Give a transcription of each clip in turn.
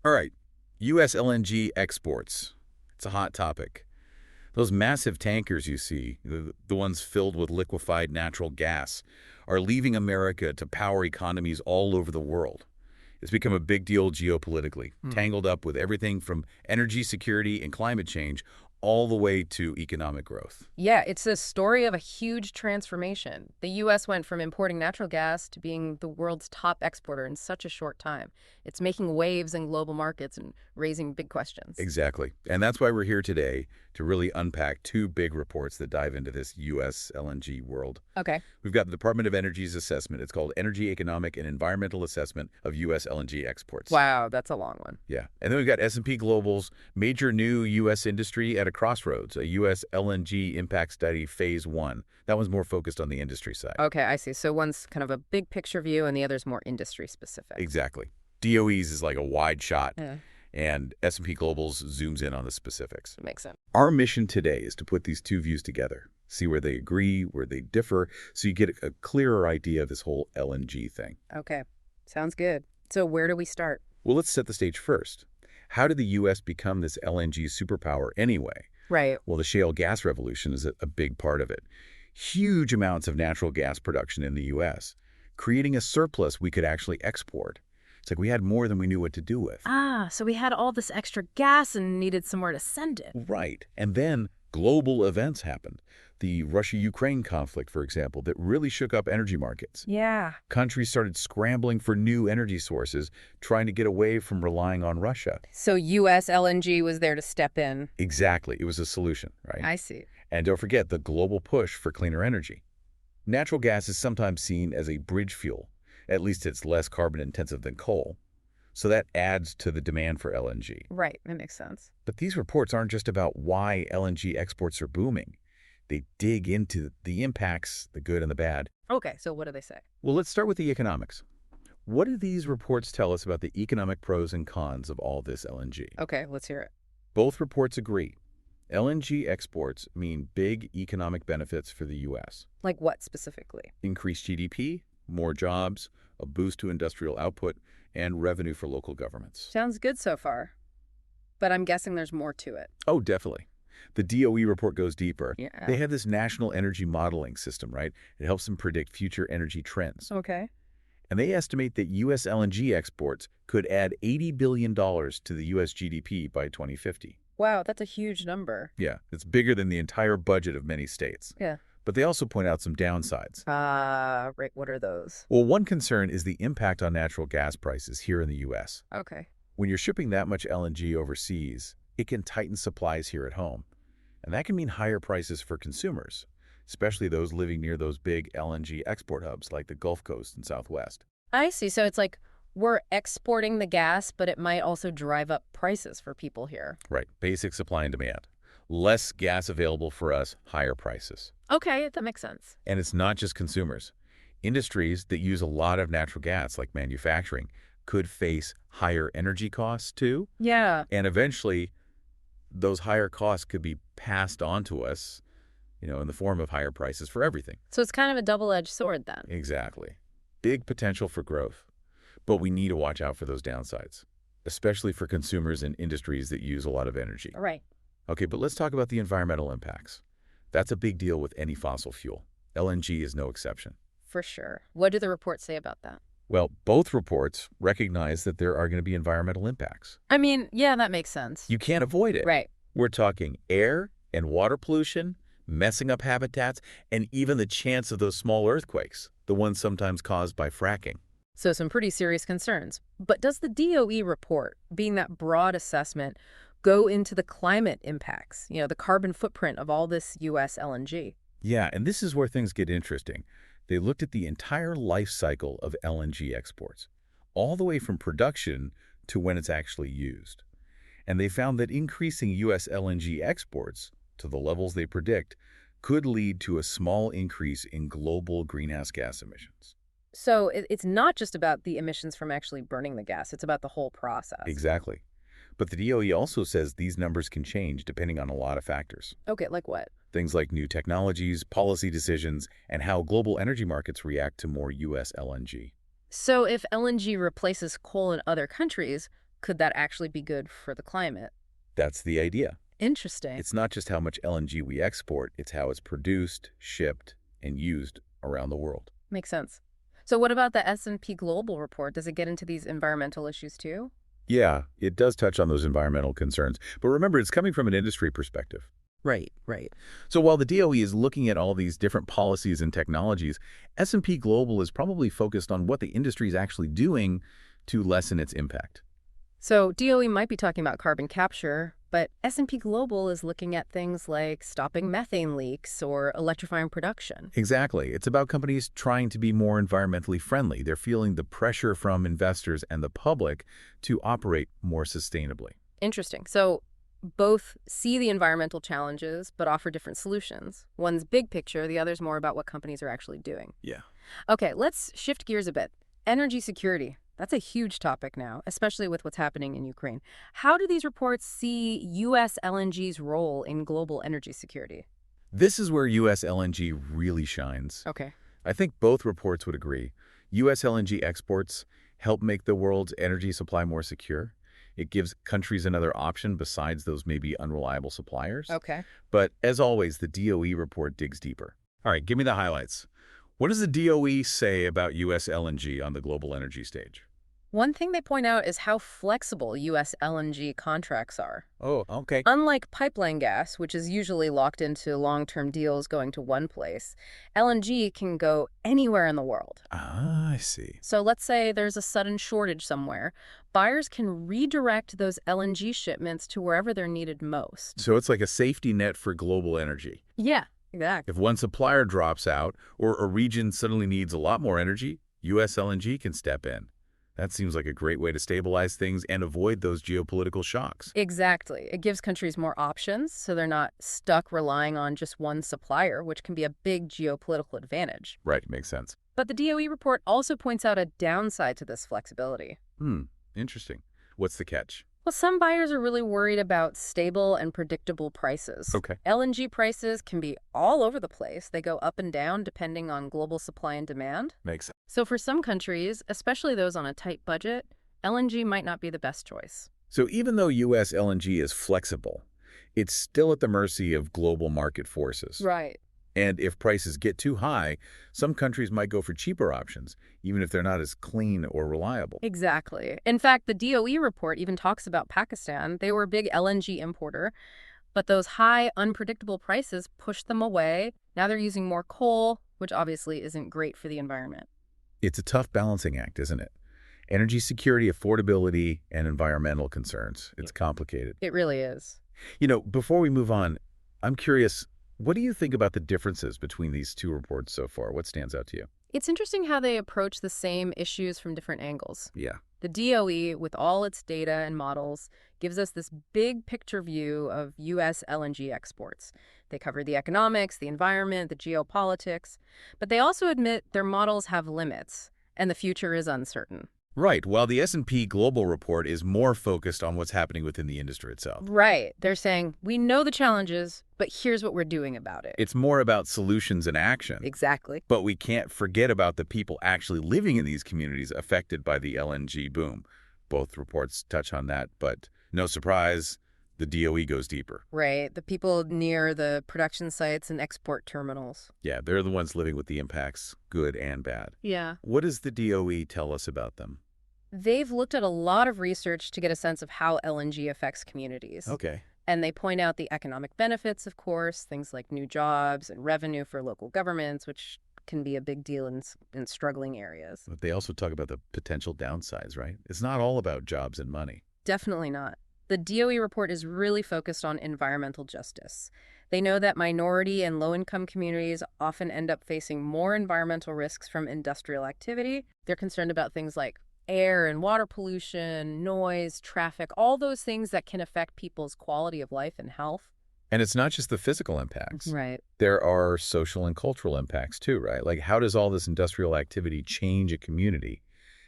All right, U.S. LNG exports. It's a hot topic. Those massive tankers you see, the ones filled with liquefied natural gas, are leaving America to power economies all over the world. It's become a big deal geopolitically, tangled up with everything from energy security and climate change all the way to economic growth. Yeah, it's a story of a huge transformation. The U.S. went from importing natural gas to being the world's top exporter in such a short time. It's making waves in global markets and raising big questions. Exactly. And that's why we're here today to really unpack two big reports that dive into this U.S. LNG world. Okay. We've got the Department of Energy's assessment. It's called Energy Economic and Environmental Assessment of U.S. LNG Exports. Wow, that's a long one. Yeah. And then we've got S&P Global's Major New U.S. Industry at a Crossroads, a U.S. LNG Impact Study Phase 1. That one's more focused on the industry side. Okay, I see. So one's kind of a big picture view and the other's more industry specific. Exactly. DOE's is like a wide shot, Yeah, and S&P Global's zooms in on the specifics. makes sense. Our mission today is to put these two views together, see where they agree, where they differ, so you get a clearer idea of this whole LNG thing. Okay, sounds good. So where do we start? Well, let's set the stage first. How did the U.S. become this LNG superpower anyway? Right. Well, the shale gas revolution is a big part of it. Huge amounts of natural gas production in the U.S., creating a surplus we could actually export. It's like we had more than we knew what to do with. Ah, so we had all this extra gas and needed somewhere to send it. Right. And then global events happened. The Russia-Ukraine conflict, for example, that really shook up energy markets. Yeah. Countries started scrambling for new energy sources, trying to get away from relying on Russia. So U.S. LNG was there to step in. Exactly. It was a solution, right? I see. And don't forget the global push for cleaner energy. Natural gas is sometimes seen as a bridge fuel. At least it's less carbon intensive than coal. So that adds to the demand for LNG. Right, that makes sense. But these reports aren't just about why LNG exports are booming. They dig into the impacts, the good and the bad. Okay, so what do they say? Well, let's start with the economics. What do these reports tell us about the economic pros and cons of all this LNG? Okay, let's hear it. Both reports agree. LNG exports mean big economic benefits for the U.S. Like what specifically? Increased GDP, more jobs, a boost to industrial output, and revenue for local governments. Sounds good so far. But I'm guessing there's more to it. Oh, definitely. The DOE report goes deeper. Yeah. They have this national energy modeling system, right? It helps them predict future energy trends. Okay. And they estimate that U.S. LNG exports could add $80 billion to the U.S. GDP by 2050. Wow, that's a huge number. Yeah, it's bigger than the entire budget of many states. Yeah. But they also point out some downsides. Right, what are those? Well, one concern is the impact on natural gas prices here in the U.S. Okay. When you're shipping that much LNG overseas, it can tighten supplies here at home. And that can mean higher prices for consumers, especially those living near those big LNG export hubs like the Gulf Coast and Southwest. I see. So it's like we're exporting the gas, but it might also drive up prices for people here. Right, basic supply and demand. Less gas available for us, higher prices. Okay, that makes sense. And it's not just consumers. Industries that use a lot of natural gas, like manufacturing, could face higher energy costs too. Yeah. And eventually, those higher costs could be passed on to us, in the form of higher prices for everything. So it's kind of a double-edged sword then. Exactly. Big potential for growth. But we need to watch out for those downsides, especially for consumers and industries that use a lot of energy. Right. Okay, but let's talk about the environmental impacts. That's a big deal with any fossil fuel. LNG is no exception. For sure. What do the reports say about that? Well, both reports recognize that there are going to be environmental impacts. I mean, yeah, that makes sense. You can't avoid it. Right. We're talking air and water pollution, messing up habitats, and even the chance of those small earthquakes, the ones sometimes caused by fracking. So some pretty serious concerns. But does the DOE report, being that broad assessment, go into the climate impacts, the carbon footprint of all this U.S. LNG? Yeah, and this is where things get interesting. They looked at the entire life cycle of LNG exports, all the way from production to when it's actually used. And they found that increasing U.S. LNG exports to the levels they predict could lead to a small increase in global greenhouse gas emissions. So it's not just about the emissions from actually burning the gas. It's about the whole process. Exactly. But the DOE also says these numbers can change depending on a lot of factors. Okay, like what? Things like new technologies, policy decisions, and how global energy markets react to more U.S. LNG. So if LNG replaces coal in other countries, Could that actually be good for the climate? That's the idea. Interesting. It's not just how much LNG we export, it's how it's produced, shipped, and used around the world. Makes sense. So what about the S&P Global report? Does it get into these environmental issues too? Yeah, it does touch on those environmental concerns, but remember, it's coming from an industry perspective. Right, right. So while the DOE is looking at all these different policies and technologies, S&P Global is probably focused on what the industry is actually doing to lessen its impact. So DOE might be talking about carbon capture, but S&P Global is looking at things like stopping methane leaks or electrifying production. Exactly. It's about companies trying to be more environmentally friendly. They're feeling the pressure from investors and the public to operate more sustainably. Interesting. So both see the environmental challenges but offer different solutions. One's big picture, the other's more about what companies are actually doing. Yeah. Okay, let's shift gears a bit. Energy security. That's a huge topic now, especially with what's happening in Ukraine. How do these reports see U.S. LNG's role in global energy security? This is where U.S. LNG really shines. Okay. I think both reports would agree. U.S. LNG exports help make the world's energy supply more secure. It gives countries another option besides those maybe unreliable suppliers. Okay. But as always, the DOE report digs deeper. All right, give me the highlights. What does the DOE say about U.S. LNG on the global energy stage? One thing they point out is how flexible U.S. LNG contracts are. Oh, okay. Unlike pipeline gas, which is usually locked into long-term deals going to one place, LNG can go anywhere in the world. Ah, I see. So let's say there's a sudden shortage somewhere. Buyers can redirect those LNG shipments to wherever they're needed most. So it's like a safety net for global energy. Yeah, exactly. If one supplier drops out or a region suddenly needs a lot more energy, U.S. LNG can step in. That seems like a great way to stabilize things and avoid those geopolitical shocks. Exactly. It gives countries more options, so they're not stuck relying on just one supplier, which can be a big geopolitical advantage. Right, makes sense. But the DOE report also points out a downside to this flexibility. Interesting. What's the catch? Well, some buyers are really worried about stable and predictable prices. Okay. LNG prices can be all over the place. They go up and down depending on global supply and demand. Makes sense. So for some countries, especially those on a tight budget, LNG might not be the best choice. So even though U.S. LNG is flexible, it's still at the mercy of global market forces. Right. And if prices get too high, some countries might go for cheaper options, even if they're not as clean or reliable. Exactly. In fact, the DOE report even talks about Pakistan. They were a big LNG importer, but those high, unpredictable prices pushed them away. Now they're using more coal, which obviously isn't great for the environment. It's a tough balancing act, isn't it? Energy security, affordability, and environmental concerns. It's complicated. It really is. Before we move on, I'm curious, what do you think about the differences between these two reports so far? What stands out to you? It's interesting how they approach the same issues from different angles. Yeah. The DOE, with all its data and models, gives us this big picture view of U.S. LNG exports. They cover the economics, the environment, the geopolitics, but they also admit their models have limits, and the future is uncertain. Right, while the S&P Global report is more focused on what's happening within the industry itself. Right. They're saying, we know the challenges, but here's what we're doing about it. It's more about solutions and action. Exactly. But we can't forget about the people actually living in these communities affected by the LNG boom. Both reports touch on that, but no surprise, the DOE goes deeper. Right. The people near the production sites and export terminals. Yeah, they're the ones living with the impacts, good and bad. Yeah. What does the DOE tell us about them? They've looked at a lot of research to get a sense of how LNG affects communities. Okay. And they point out the economic benefits, of course, things like new jobs and revenue for local governments, which can be a big deal in struggling areas. But they also talk about the potential downsides, right? It's not all about jobs and money. Definitely not. The DOE report is really focused on environmental justice. They know that minority and low-income communities often end up facing more environmental risks from industrial activity. They're concerned about things like air and water pollution, noise, traffic, all those things that can affect people's quality of life and health. And it's not just the physical impacts. Right. There are social and cultural impacts too, right? Like, how does all this industrial activity change a community?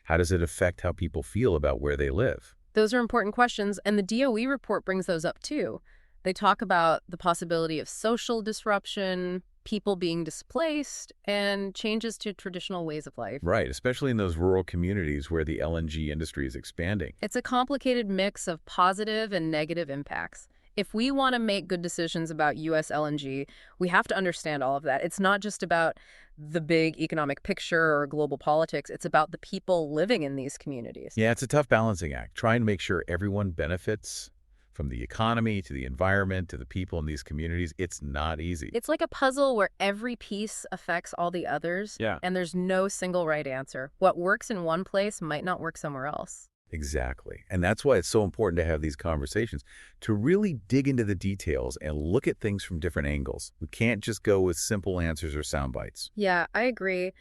How does it affect how people feel about where they live? Those are important questions, and the DOE report brings those up too. They talk about the possibility of social disruption, people being displaced, and changes to traditional ways of life. Right, especially in those rural communities where the LNG industry is expanding. It's a complicated mix of positive and negative impacts. If we want to make good decisions about U.S. LNG, we have to understand all of that. It's not just about the big economic picture or global politics. It's about the people living in these communities. Yeah, it's a tough balancing act, trying to make sure everyone benefits from the economy to the environment to the people in these communities. It's not easy. It's like a puzzle where every piece affects all the others, Yeah. and there's no single right answer. What works in one place might not work somewhere else. Exactly. And that's why it's so important to have these conversations, to really dig into the details and look at things from different angles. We can't just go with simple answers or sound bites. Yeah, I agree.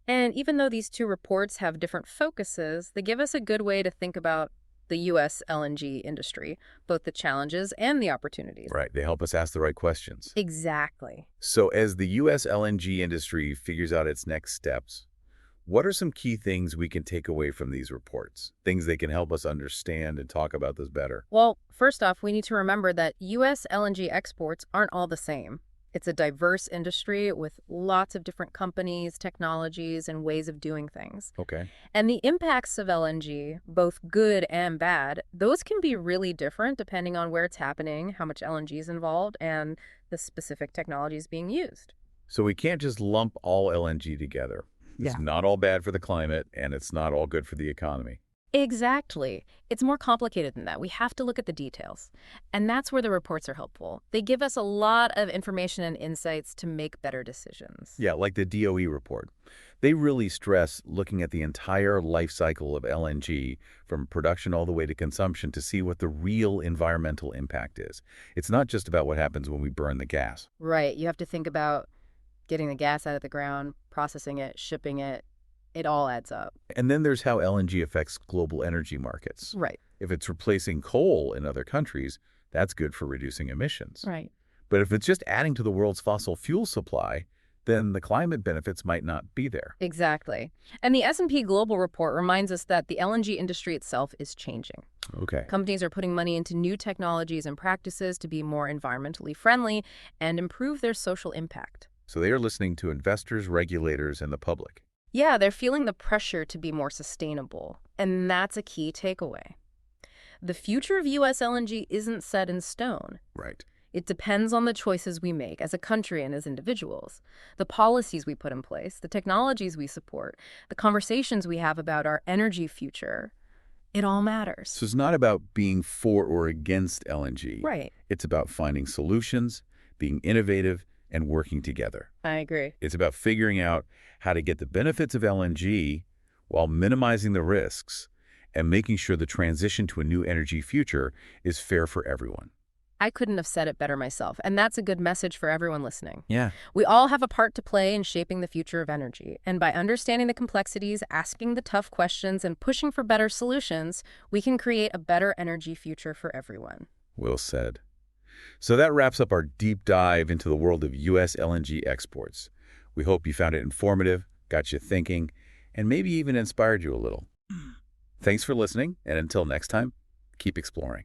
And even though these two reports have different focuses, they give us a good way to think about the U.S. LNG industry, both the challenges and the opportunities. Right. They help us ask the right questions. Exactly. So as the U.S. LNG industry figures out its next steps, what are some key things we can take away from these reports? Things that can help us understand and talk about this better? Well, first off, we need to remember that U.S. LNG exports aren't all the same. It's a diverse industry with lots of different companies, technologies, and ways of doing things. Okay. And the impacts of LNG, both good and bad, those can be really different depending on where it's happening, how much LNG is involved, and the specific technologies being used. So we can't just lump all LNG together. It's Yeah. not all bad for the climate, and it's not all good for the economy. Exactly. It's more complicated than that. We have to look at the details. And that's where the reports are helpful. They give us a lot of information and insights to make better decisions. Yeah, like the DOE report. They really stress looking at the entire life cycle of LNG, from production all the way to consumption, to see what the real environmental impact is. It's not just about what happens when we burn the gas. Right. You have to think about getting the gas out of the ground, processing it, shipping it. It all adds up. And then there's how LNG affects global energy markets. Right. If it's replacing coal in other countries, that's good for reducing emissions. Right. But if it's just adding to the world's fossil fuel supply, then the climate benefits might not be there. Exactly. And the S&P Global report reminds us that the LNG industry itself is changing. Okay. Companies are putting money into new technologies and practices to be more environmentally friendly and improve their social impact. So they are listening to investors, regulators, and the public. Yeah, they're feeling the pressure to be more sustainable, and that's a key takeaway. The future of U.S. LNG isn't set in stone. Right. It depends on the choices we make as a country and as individuals, the policies we put in place, the technologies we support, the conversations we have about our energy future. It all matters. So it's not about being for or against LNG. Right. It's about finding solutions, being innovative, and working together. I agree. It's about figuring out how to get the benefits of LNG while minimizing the risks and making sure the transition to a new energy future is fair for everyone. I couldn't have said it better myself, and that's a good message for everyone listening. Yeah. We all have a part to play in shaping the future of energy, and by understanding the complexities, asking the tough questions, and pushing for better solutions, we can create a better energy future for everyone. Well said. So that wraps up our deep dive into the world of U.S. LNG exports. We hope you found it informative, got you thinking, and maybe even inspired you a little. Thanks for listening, and until next time, keep exploring.